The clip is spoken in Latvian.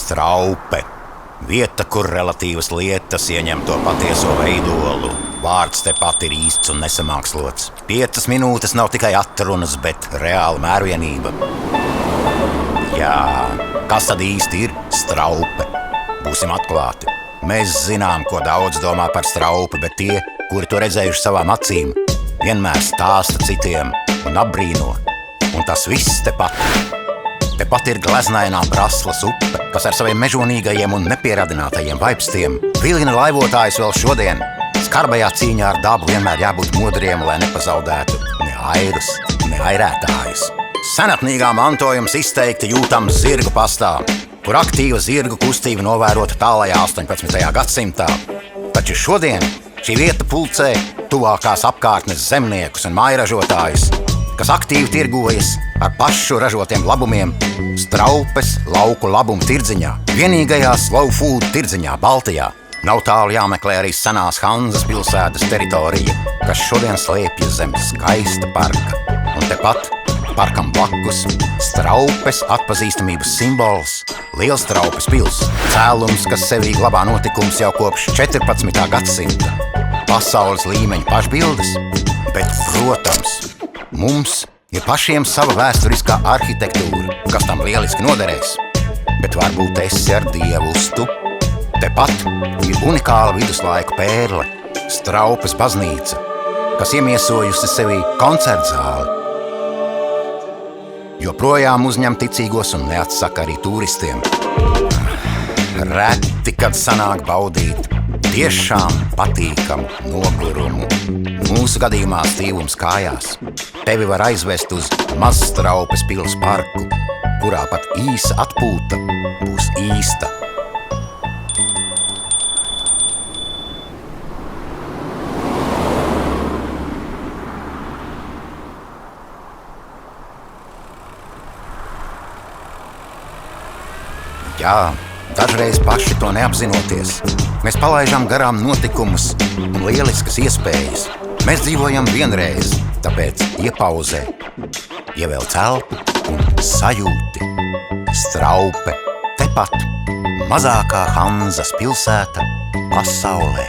Straupe. Vieta, kur relatīvas lietas ieņem to patieso veidolu. Vārds tepat ir īsts un nesamākslots. 5 minūtes nav tikai atrunas, bet reāla mērvienība. Jā, kas tad īsti ir straupe? Būsim atklāti. Mēs zinām, ko daudz domā par straupi, bet tie, kuri to redzējuši savām acīm, vienmēr stāsta citiem un apbrīno. Un tas viss tepat. Tepat ir gleznainā Braslas upe, kas ar saviem mežonīgajiem un nepieradinātajiem vaipstiem vilina laivotājus vēl šodien. Skarbajā cīņā ar dabu vienmēr jābūt modriem, lai nepazaudētu ne airus, ne airētājus. Senatnīgā mantojums izteikti jūtams zirgu pastā, kur aktīva zirgu kustība novērota tālajā 18. gadsimtā. Taču šodien šī vieta pulcē tuvākās apkārtnes zemniekus un mājražotājus, kas aktīvi tirgojas ar pašu ražotiem labumiem Straupes lauku labumu tirdziņā, vienīgajā slow food tirdziņā Baltijā. Nav tālu jāmeklē arī senās Hanzas pilsētas teritorija, kas šodien slēpjas zem skaista parka. Un tepat parkam blakus Straupes atpazīstamības simbols – Lielstraupes pils, cēlums, kas sevī glabā notikums jau kopš 14. gadsimta. Pasaules līmeņa pašbildes, bet, protams, mums ir pašiem sava vēsturiskā arhitektūra, kas tam lieliski noderēs. Bet varbūt esi ar dievustu. Tepat ir unikāla viduslaiku pērle – Straupes baznīca, kas iemiesojusi sevī koncertzāli. Joprojām uzņem ticīgos un neatsaka arī turistiem. Reti, kad sanāk baudīt tiešām patīkamu nogurumu. Mūsu gadījumā stīvums kājās. Tevi var aizvest uz Mazstraupes pils parku, kurā pat īsa atpūta būs īsta. Jā, dažreiz paši to neapzinoties. Mēs palaižam garām notikumus un lieliskas iespējas. Mēs dzīvojam vienreiz, tāpēc iepauzē, ievelc elpu un sajūti. Straupe, tepat, mazākā Hanzas pilsēta pasaulē.